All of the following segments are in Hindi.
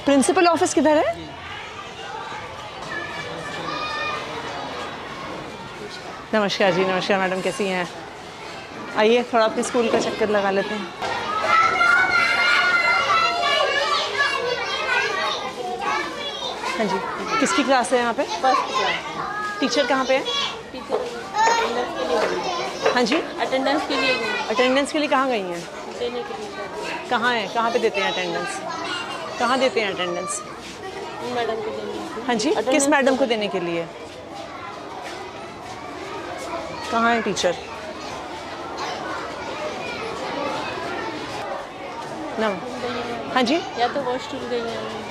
प्रिंसिपल ऑफिस किधर है? नमस्कार जी, नमस्कार मैडम, कैसी हैं? आइए थोड़ा अपने स्कूल का चक्कर लगा लेते हैं। हाँ जी, किसकी क्लास है यहाँ पे? First class. टीचर कहाँ पे है? टीचर अटेंडेंस के लिए। हाँ जी, अटेंडेंस के लिए गई। अटेंडेंस के लिए कहाँ गई हैं? देने के लिए। कहाँ है, कहाँ पे देते हैं अटेंडेंस? कहाँ देते हैं अटेंडेंस? मैडम को देने। हाँ जी, किस मैडम को देने के लिए? कहाँ है टीचर? ना, हाँ जी, या तो हॉस्टल गई है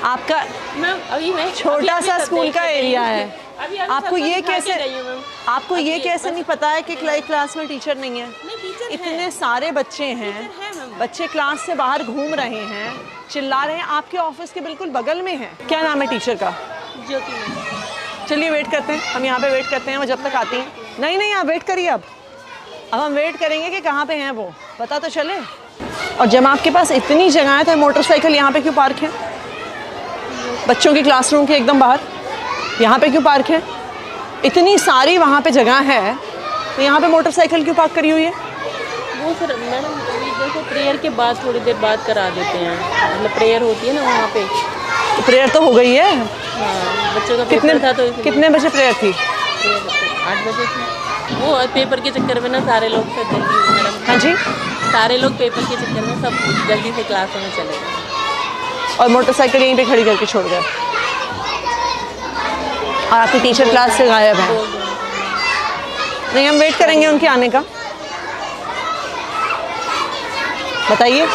आपका मैम। अभी मैं छोटा सा स्कूल का एरिया है। अभी आपको ये कैसे, मैम? आपको ये कैसे नहीं पता है कि क्लास में टीचर नहीं है? नहीं, टीचर इतने सारे बच्चे हैं, है मैम। बच्चे क्लास से बाहर घूम रहे हैं, चिल्ला रहे हैं, आपके ऑफिस के बिल्कुल बगल में है। क्या नाम है टीचर का? ज्योति मैम। चलिए वेट करते हैं, हम यहाँ पे वेट करते हैं, वो जब तक आती हैं। नहीं नहीं, आप वेट करिए। अब हम वेट करेंगे कि कहाँ पे हैं वो, पता तो चले। और जब आपके पास इतनी जगह है तो मोटरसाइकिल यहाँ पे क्यों पार्क है? बच्चों की क्लासरूम के एकदम बाहर यहाँ पे क्यों पार्क है? इतनी सारी वहाँ पे जगह है तो यहाँ पे मोटरसाइकिल क्यों पार्क करी हुई है? वो सर मैडम जैसे प्रेयर के बाद थोड़ी देर बाद करा देते हैं, मतलब प्रेयर होती है ना वहाँ पे। तो प्रेयर तो हो गई है। हाँ, बच्चों का कितने पेपर था तो इसलिए कितने बजे प्रेयर थी? 8 बजे थी। वो पेपर के चक्कर में ना सारे लोग फिर जल्दी मैडम। हाँ जी, सारे लोग पेपर के चक्कर में सब जल्दी से क्लासों में चले गए और मोटरसाइकिल यहीं पे खड़ी करके छोड़ गए और आपकी टीचर क्लास से गायब है। नहीं, हम वेट करेंगे उनके आने का। बताइए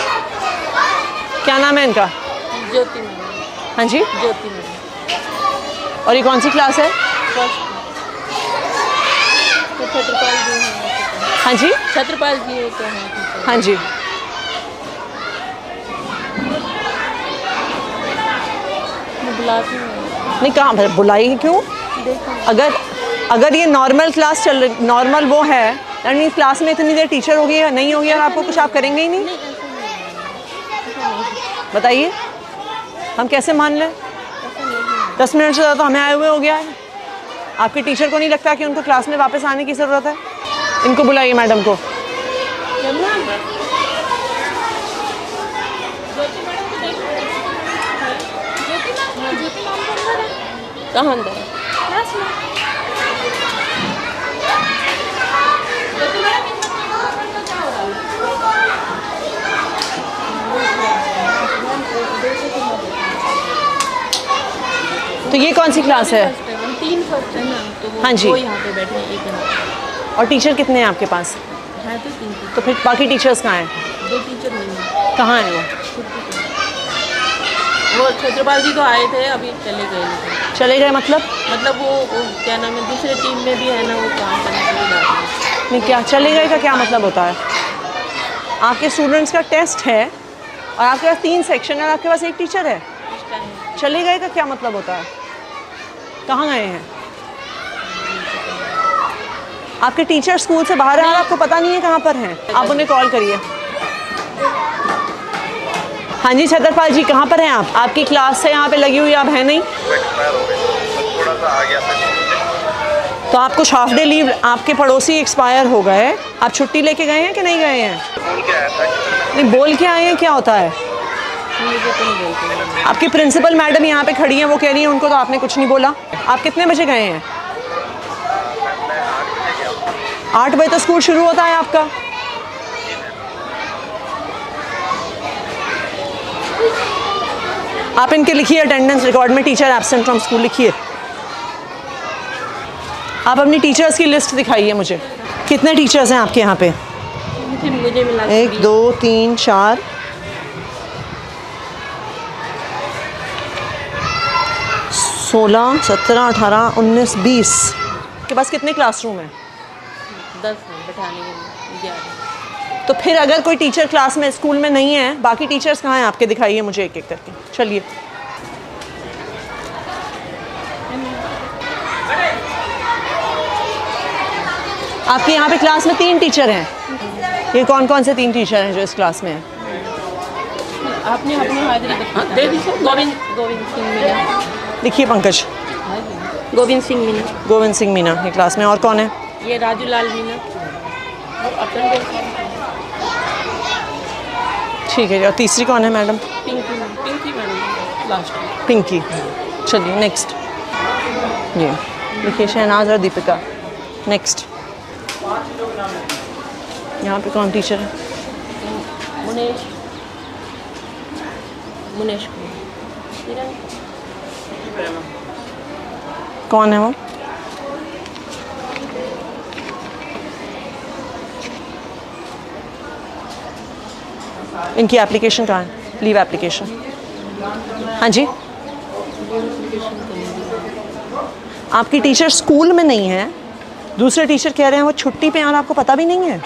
क्या नाम है इनका? ज्योति मैम। हाँ जी, ज्योति मैम। और ये कौन सी क्लास है? फर्स्ट। तो छत्रपाल जी हैं। हाँ जी, छत्रपाल जी होते हैं। हाँ जी, मैं बुलाती हूँ। नहीं कहाँ बुलाई क्यों? अगर ये नॉर्मल क्लास चल रही, नॉर्मल वो है, यानी क्लास में इतनी देर टीचर होगी या नहीं होगी और आपको कुछ आप करेंगे ही नहीं? बताइए हम कैसे मान लें? 10 मिनट से ज़्यादा तो हमें आए हुए हो गया है। आपके टीचर को नहीं लगता कि उनको क्लास में वापस आने की ज़रूरत है? इनको बुलाइए, मैडम को। कहाँ अंदर? तो ये कौन सी क्लास है? 3 फर्स्ट है ना, तो हाँ जी। वो यहाँ पे बैठे हैं, एक यहाँ। और टीचर कितने हैं आपके पास? है तो 3 तो फिर बाकी टीचर्स कहाँ हैं? 2 टीचर नहीं है। कहाँ हैं वो? वो छत्रपाल जी तो आए थे, अभी चले गए लेकिन। चले गए मतलब? मतलब वो क्या नाम है, दूसरे टीम में भी है ना, वो काम करने के लिए जाते हैं। नहीं, क्या चले गए का क्या मतलब होता है? आपके स्टूडेंट्स का टेस्ट है और आपके पास 3 सेक्शन है और आपके पास एक टीचर है। चले गए का क्या मतलब होता है? कहाँ गए हैं? आपके टीचर स्कूल से बाहर हैं और आपको पता नहीं है कहाँ पर हैं? आप उन्हें कॉल करिए। हाँ जी छत्रपाल जी, कहाँ पर हैं आप? आपकी क्लास से यहाँ पे लगी हुई, आप हैं नहीं? थोड़ा सा आ गया था। तो आपको हाफ डे लीव, आपके पड़ोसी एक्सपायर हो गए, आप छुट्टी लेके गए हैं कि नहीं गए हैं? बोल के आया था। नहीं, बोल के आए हैं, क्या होता है? मुझे तो नहीं बोलते। आपकी प्रिंसिपल मैडम यहाँ पे खड़ी हैं, वो कह रही हैं उनको तो आपने कुछ नहीं बोला। आप कितने बजे गए हैं? 8 बजे तो स्कूल शुरू होता है आपका। आप इनके लिखिए अटेंडेंस रिकॉर्ड में टीचर एब्सेंट फ्रॉम स्कूल लिखिए। आप अपनी टीचर्स की लिस्ट दिखाइए मुझे। कितने टीचर्स हैं आपके यहाँ पे? मुझे मिला 1 2 3 4 16 17 18 19 20। के पास कितने क्लासरूम हैं? 10 बैठाने के लिए 11। तो फिर अगर कोई टीचर क्लास में स्कूल में नहीं है, बाकी टीचर्स कहाँ हैं आपके? दिखाइए मुझे एक एक करके। चलिए आपके यहाँ पे क्लास में 3 टीचर हैं। ये कौन कौन से 3 टीचर हैं जो इस क्लास में हैं? आपने अपनी हाजिरी दे दी सर। गोविंद सिंह मीना। लिखिए पंकज। गोविंद सिंह मीना। गोविंद सिंह मीना ये क्लास में। और कौन है? ये राजू लाल मीना। अपन ठीक है। और तीसरी कौन है madam? Pinky madam last. Pinky. चलिए नेक्स्ट। जी लिखिए शहनाज और दीपिका। नेक्स्ट। यहाँ पे कौन टीचर है? मुनेश कौन है वो? इनकी एप्लीकेशन कहाँ है? Leave application. हाँ जी। आपकी टीचर स्कूल में नहीं है, दूसरे टीचर कह रहे हैं वो छुट्टी पे हैं और आपको पता भी नहीं है।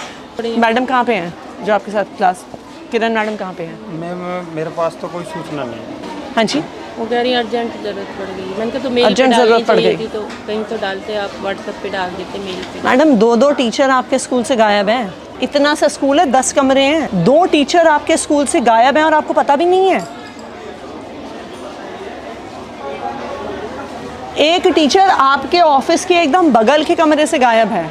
मैडम कहाँ पे हैं जो आपके साथ क्लास? किरण मैडम कहाँ पे हैं? मैम मेरे पास तो कोई सूचना नहीं है। हाँ जी। वो कह रही अर्जेंट ज़रूरत पड़ गई। मैंने कहा तो मेल पे अर्जेंट डालनी ज़रूरत पड़ चाहिए गई। थी, तो कहीं तो डालते आप व्हाट्सएप पे डाल देते मेल पे। मैडम दो टीचर आपके स्कूल से गायब हैं। इतना सा स्कूल है, 10 कमरे हैं, 2 टीचर आपके स्कूल से गायब हैं और आपको पता भी नहीं है। एक टीचर आपके ऑफिस के एकदम बगल के कमरे से गायब है।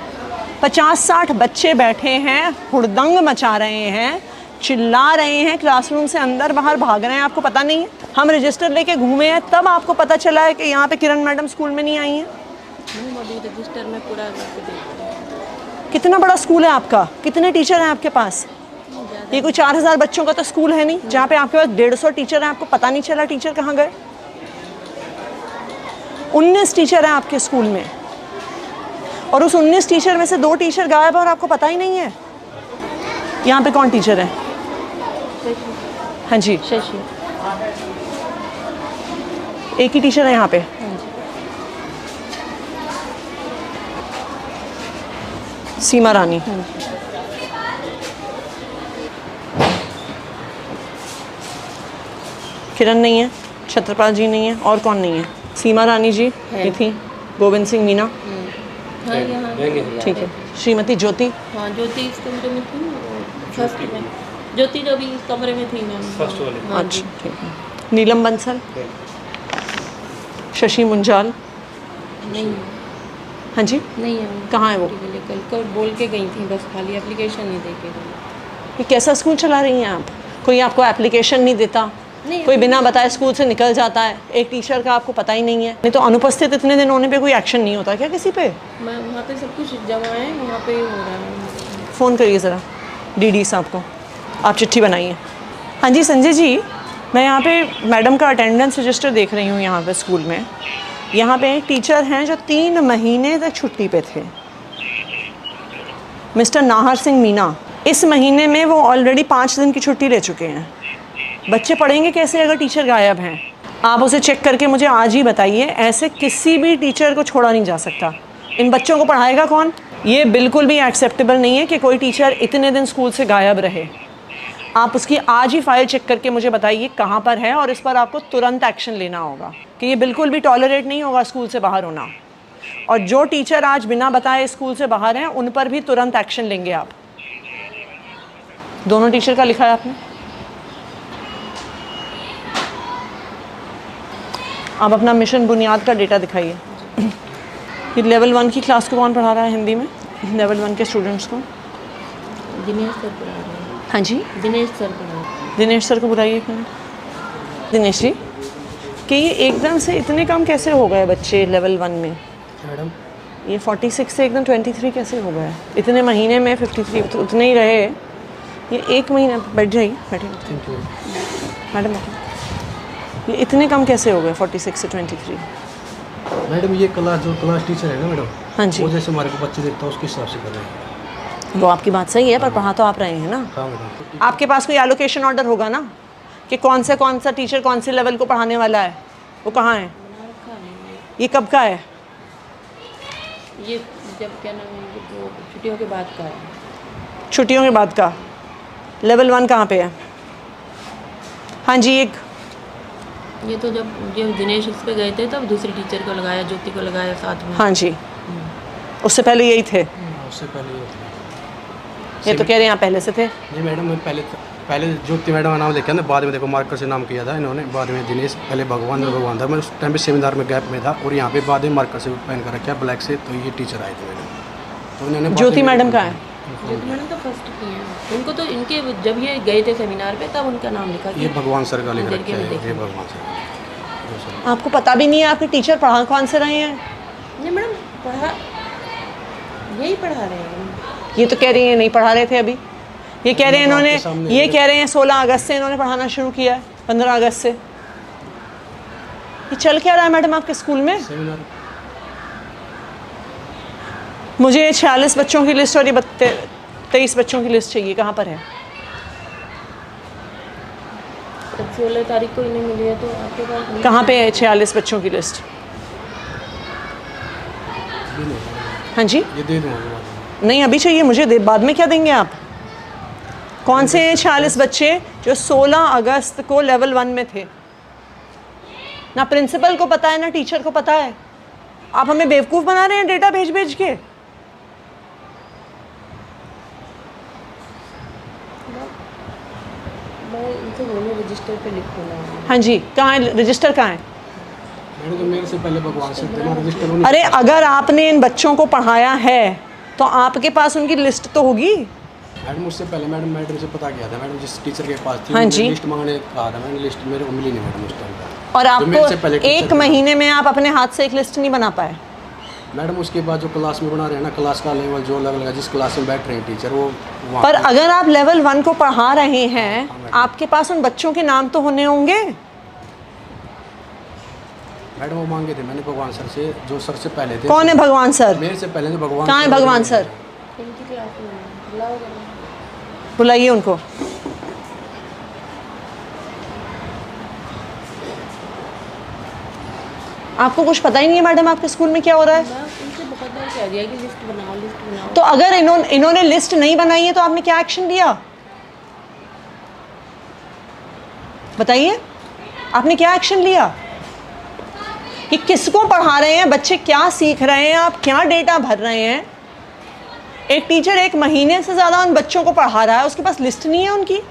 50-60 बच्चे बैठे हैं, हुड़दंग मचा रहे हैं, चिल्ला रहे हैं, क्लासरूम से अंदर बाहर भाग रहे हैं, आपको पता नहीं है। हम रजिस्टर लेके घूमे हैं, तब आपको पता चला है कि यहाँ पे किरण मैडम स्कूल में नहीं आई हैं। अभी रजिस्टर में पूरा करके देखते हैं। कितना बड़ा स्कूल है आपका? कितने टीचर हैं आपके पास? ये कोई 4000 बच्चों का तो स्कूल है नहीं जहाँ पे आपके पास 150 टीचर हैं, आपको पता नहीं चला टीचर कहाँ गए। 19 टीचर हैं आपके स्कूल में और उस 19 टीचर में से 2 टीचर गायब है और आपको पता ही नहीं है। यहाँ पे कौन टीचर है? हाँ जी। शशि। एक ही टीचर है यहाँ पे। सीमा रानी। किरण नहीं है, छत्रपाल जी नहीं है, और कौन नहीं है? सीमा रानी जी ये थी, गोविंद सिंह मीना। हाँ यहाँ ठीक है। श्रीमती ज्योति। हाँ ज्योति इस कमरे में थी ना, फर्स्ट में। ज्योति जो भी इस कमरे में थी मैम, फर्स्ट वाले। हाँ जी। अच्छा ठीक है। नीलम बंसल। शशि मुंजाल। नहीं हाँ जी। नहीं है। कहाँ है वो? कल बोल के गई थी, बस खाली एप्लीकेशन नहीं दे के गई। ये कैसा स्कूल चला रही हैं आप? कोई आपको एप्लीकेशन नहीं देता, नहीं, कोई बिना बताए स्कूल से निकल जाता है, एक टीचर का आपको पता ही नहीं है। नहीं तो अनुपस्थित इतने दिन होने पे कोई एक्शन नहीं होता क्या किसी पे? मैं वहाँ पे सब कुछ जमा है, वहाँ पे हो रहा है। फ़ोन करिए ज़रा डीडी साहब को, आप चिट्ठी बनाइए। हाँ जी संजय जी, मैं यहाँ पे मैडम का अटेंडेंस रजिस्टर देख रही हूँ यहाँ पे स्कूल में। यहाँ पे एक टीचर हैं जो 3 महीने तक छुट्टी पे थे, मिस्टर नाहर सिंह मीना। इस महीने में वो ऑलरेडी 5 दिन की छुट्टी ले चुके हैं। बच्चे पढ़ेंगे कैसे अगर टीचर गायब हैं? आप उसे चेक करके मुझे आज ही बताइए। ऐसे किसी भी टीचर को छोड़ा नहीं जा सकता। इन बच्चों को पढ़ाएगा कौन? ये बिल्कुल भी एक्सेप्टेबल नहीं है कि कोई टीचर इतने दिन स्कूल से गायब रहे। आप उसकी आज ही फाइल चेक करके मुझे बताइए कहाँ पर है, और इस पर आपको तुरंत एक्शन लेना होगा कि ये बिल्कुल भी टॉलरेट नहीं होगा स्कूल से बाहर होना। और जो टीचर आज बिना बताए स्कूल से बाहर हैं उन पर भी तुरंत एक्शन लेंगे आप। दोनों टीचर का लिखा है आपने? आप अपना मिशन बुनियाद का डेटा दिखाइए। ये लेवल 1 की क्लास को कौन पढ़ा रहा है हिंदी में? लेवल 1 के स्टूडेंट्स को दिनेश सर पढ़ा रहे हैं। हाँ जी दिनेश सर पढ़ा रहे हैं। दिनेश सर को बुलाइए। दिनेश जी कि ये एकदम से इतने कम कैसे हो गए बच्चे लेवल 1 में? मैडम ये 46 से एकदम 23 कैसे हो गए? इतने महीने में 53 तो उतने ही रहे। ये 1 महीना बैठ जाइए, बैठिए मैडम बैठिए। ये इतने कम कैसे हो गए 46 से 23? मैडम ये क्लास टीचर है ना मैडम, हाँ जी। वो जैसे हमारे को बच्चे देखता है उसके हिसाब से कर रहे हैं। वो आपकी बात सही है, पर पढ़ा तो आप रहे हैं ना। हाँ मैडम। आपके पास कोई एलोकेशन ऑर्डर होगा ना कि कौन सा टीचर कौन से लेवल को पढ़ाने वाला है? वो कहाँ है? ये कब का है? ये जब क्या नाम है, वो छुट्टियों के बाद का है। छुट्टियों के बाद का। लेवल 1 कहाँ पे है? हाँ जी। एक ये तो जब दिनेश उस पे गए थे तब दूसरी टीचर को लगाया, ज्योति को लगाया साथ में। हाँ जी, उससे पहले यही थे। उससे पहले ये होता है। ये तो कह रहे हैं यहाँ पहले से थे। जी मैडम मैं पहले पहले ज्योति मैडम का नाम लिखा था, बाद में देखो मार्कर से नाम किया था इन्होंने, बाद में दिनेश, पहले भगवान और भगवान था। मैं उस टाइम पे सेमिनार में गैप में था और यहाँ पे बाद में मार्कर से पहन कर रखा ब्लैक से, तो ये टीचर आए थे मैडम। तो इन्होंने ज्योति मैडम कहाँ है? ज्योति मैडम तो फर्स्ट की हैं। उनको तो इनके जब ये गए थे सेमिनार पे तब उनका नाम लिखा ये था। भगवान सर का लिख रखा है, ये भगवान सर। आपको पता भी नहीं है आपके टीचर पढ़ा कौन से रहे हैं? नहीं मैडम पढ़ा, यही पढ़ा रहे हैं। ये तो कह रही हैं नहीं पढ़ा रहे थे अभी। ये कह रहे हैं इन्होंने, ये कह रहे हैं 16 अगस्त से इन्होंने पढ़ाना शुरू किया है, 15 अगस्त से। ये चल क्या रहा है मैडम आपके स्कूल में? सेमिनार मुझे 46 बच्चों की लिस्ट और ये 23 बच्चों की लिस्ट चाहिए, कहाँ पर है? 16 तारीख को इन्हें मिली है तो आपके पास नहीं? कहाँ पे है 46 बच्चों की लिस्ट? हाँ जी, ये दे दूँगा। नहीं अभी चाहिए मुझे, बाद में क्या देंगे आप? कौन से हैं 46 बच्चे जो 16 अगस्त को लेवल 1 में थे? ना प्रिंसिपल को पता है ना टीचर को पता है। आप हमें बेवकूफ़ बना रहे हैं डेटा भेज भेज के। मैं इनसे बोलूँ रजिस्टर पे लिख दूँगा। हाँ जी, कहाँ है रजिस्टर? कहाँ है? मैंने तो मेरे से पहले भगवान सर थे ना, रजिस्टर उन्हीं- अरे अगर आपने इन बच्चों को पढ़ाया है तो आपके पास उनकी लिस्ट तो होगी। मैडम उससे पहले मैडम से पता किया था, मैडम जिस टीचर के पास थी हाँ उन्होंने जी। लिस्ट मांगने कहा था, मैंने लिस्ट मेरे को मिली नहीं मैडम उस टाइम पर। और जो मेरे से आपको पहले टीचर एक थे। महीने में आप अपने हाथ से एक लिस्ट नहीं बना पाए? मैडम उसके बाद जो क्लास में बना रहे हैं ना, क्लास का लेवल जो अलग अलग जिस क्लास में बैठ रहे हैं टीचर वो वहाँ पर पे- अगर आप लेवल 1 को पढ़ा रहे हैं, आपके पास उन बच्चों के नाम तो होने होंगे। मैडम वो मांगे थे मैंने भगवान सर से, जो सर से पहले थे। कौन है भगवान सर? मेरे से पहले जो भगवान कहाँ है भगवान सर? इनकी क्लास में बुलाओ जरा। बुलाइए उनको। आपको कुछ पता ही नहीं है मैडम आपके स्कूल में क्या हो रहा है? मैं उनसे बहुत बार कह दिया कि लिस्ट बनाओ। तो अगर इन्होंने लिस्ट नहीं बनाई है तो आपने क्या एक्शन लिया? बताइए, आपने क्या एक्शन लिया? कि किसको पढ़ा रहे हैं, बच्चे क्या सीख रहे हैं, आप क्या डेटा भर रहे हैं? एक टीचर 1 महीने से ज़्यादा उन बच्चों को पढ़ा रहा है, उसके पास लिस्ट नहीं है उनकी।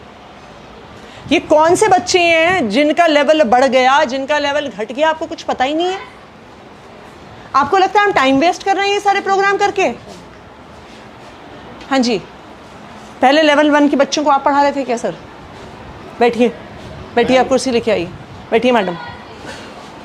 ये कौन से बच्चे हैं जिनका लेवल बढ़ गया, जिनका लेवल घट गया, आपको कुछ पता ही नहीं है? आपको लगता है हम टाइम वेस्ट कर रहे हैं ये सारे प्रोग्राम करके? हाँ जी, पहले लेवल 1 के बच्चों को आप पढ़ा रहे थे क्या सर? बैठिए बैठिए, आप कुर्सी लेके आइए, बैठिए मैडम।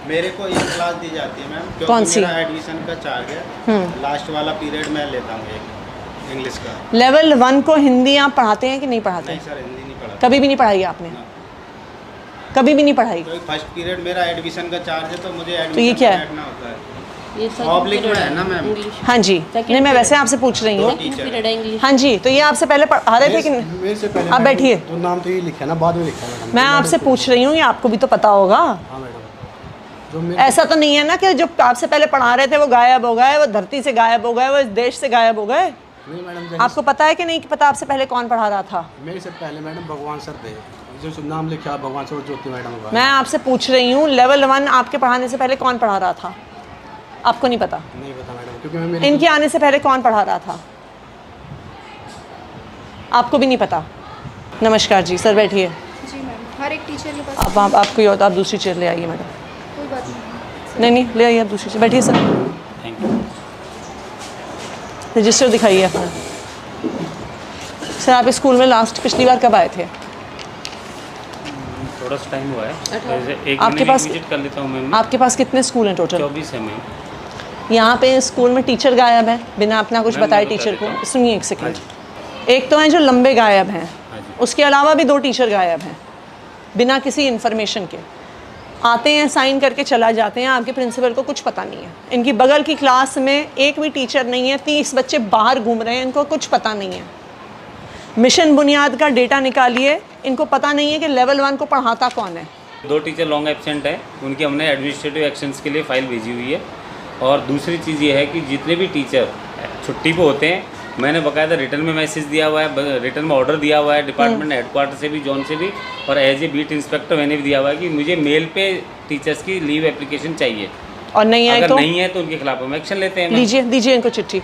मेरे को ये क्लास दी जाती है मैम, क्योंकि कौन सी? मेरा एडमिशन का चार्ज है। लास्ट वाला पीरियड मैं लेता हूँ एक इंग्लिश का। लेवल 1 को हिंदी आप पढ़ाते हैं कि नहीं पढ़ाते? नहीं सर, हिंदी नहीं पढ़ा। कभी भी नहीं पढ़ाई आपने? कभी भी नहीं पढ़ाई? तो फर्स्ट पीरियड मेरा एडमिशन का चार्ज है, तो मुझे ये एडमिशन क्या है? बैठना होता है। ये पब्लिक में है ना मैम। इंग्लिश हाँ जी, नहीं मैं वैसे आपसे पूछ रही हूँ। पीरियड है इंग्लिश। हाँ जी, तो ये आपसे पहले पढ़ा रहे थे कि नहीं? मेरे से पहले आप मैडम, बैठिए। तो नाम तो ये लिखा है ना, बाद में लिखा है मैडम। मैं आपसे पूछ रही हूँ, ये आपको भी तो पता होगा। हाँ मैडम, जो मेरे ऐसा तो नहीं है ना कि जो आपसे पहले पढ़ा रहे थे वो गायब हो गए, वो धरती से गायब हो गए, वो इस देश से गायब हो गए? नहीं मैडम, जैसे आपको पता है कि नहीं पता आपसे पहले कौन पढ़ा रहा था? मेरे से पहले मैडम भगवान सर थे, जो नाम लिखा भगवान सर, ज्योति मैडम का। मैं आपसे पूछ रही हूँ, लेवल 1 आपके पढ़ाने से पहले कौन पढ़ा रहा था? आपको नहीं पता? नहीं पता मैडम, क्योंकि मैं मेरे इनके आने से पहले कौन पढ़ा रहा था? आपको भी नहीं पता? नमस्कार जी, सर बैठिए। जी मैम, हर एक टीचर के पास आप कोई और, आप दूसरी चेयर ले आइए मैडम। कोई बात नहीं। नहीं ले आइए, आप दूसरी चेयर बैठिए सर। रजिस्टर दिखाइए अपना। सर आप इस स्कूल में लास्ट पिछली बार कब आए थे? थोड़ा सा टाइम हुआ है, तो एक आपके महीने पास- की विजिट कर लेता हूँ मैम। आपके पास कितने स्कूल हैं टोटल? 24 है मैम। यहाँ पे स्कूल में टीचर गायब है बिना अपना कुछ मैम, बताए मैं बता टीचर देता को। हूँ। सुनिए एक सेकंड। एक तो हैं जो लंबे गायब हैं, हाँ जी। उसके अलावा भी 2 टीचर गायब हैं बिना किसी इन्फॉर्मेशन के। आते हैं, साइन करके चला जाते हैं, आपके प्रिंसिपल को कुछ पता नहीं है। इनकी बगल की क्लास में एक भी टीचर नहीं है, 30 बच्चे बाहर घूम रहे हैं, इनको कुछ पता नहीं है। मिशन बुनियाद का डेटा निकालिए, इनको पता नहीं है कि लेवल 1 को पढ़ाता कौन है। 2 टीचर लॉन्ग एब्सेंट है, उनकी हमने एडमिनिस्ट्रेटिव एक्शंस के लिए फ़ाइल भेजी हुई है। और दूसरी चीज़ ये है कि जितने भी टीचर छुट्टी पे होते हैं, मैंने बाकायदा रिटर्न में मैसेज दिया हुआ है, रिटर्न में ऑर्डर दिया हुआ है डिपार्टमेंट हेडक्वार्टर से भी, जोन से भी, और एज ए बीट इंस्पेक्टर मैंने भी दिया हुआ है कि मुझे मेल पे टीचर्स की लीव एप्लीकेशन चाहिए। और नहीं आए अगर तो नहीं है तो उनके खिलाफ हम एक्शन लेते हैं मैम। दीजिए इनको चिट्ठी।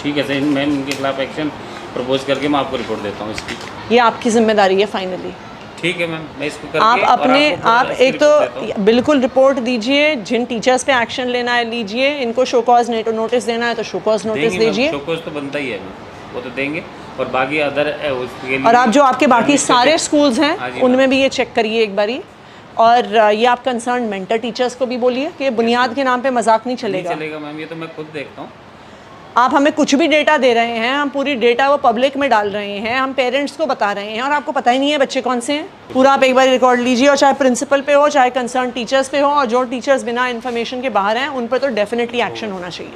ठीक है सर मैम, उनके खिलाफ एक्शन प्रपोज करके मैं आपको रिपोर्ट देता हूँ इसकी। ये आपकी जिम्मेदारी है फाइनली। ठीक है मैम, मैं इसको करके आप और अपने आपको आप इसकी एक रिपोर्ट देता हूँ। तो बिल्कुल रिपोर्ट दीजिए, जिन टीचर्स पे एक्शन लेना है लीजिए, इनको शो कॉज नोटिस देना है तो शो कॉज नोटिस देंगे मैम, दीजिए। शोकॉज तो बनता ही है मैम, वो तो देंगे। और बाकी अदर उसके लिए और आप जो आपके बाकी सारे administrative- स्कूल्स हाँ हैं जी उनमें भी ये चेक करिए एक बारी। और ये आप कंसर्न मेंटर टीचर्स को भी बोलिए कि बुनियाद के नाम पे मजाक नहीं नहीं चलेगा। चलेगा मैम, ये तो मैं खुद देखता हूँ। आप हमें कुछ भी डेटा दे रहे हैं, हम पूरी डेटा वो पब्लिक में डाल रहे हैं, हम पेरेंट्स को बता रहे हैं और आपको पता ही नहीं है बच्चे कौन से हैं। पूरा आप एक बार रिकॉर्ड लीजिए, और चाहे प्रिंसिपल पे हो चाहे कंसर्न टीचर्स पे हो, और जो टीचर्स बिना इन्फॉर्मेशन के बाहर हैं उन पर तो डेफिनेटली एक्शन होना चाहिए।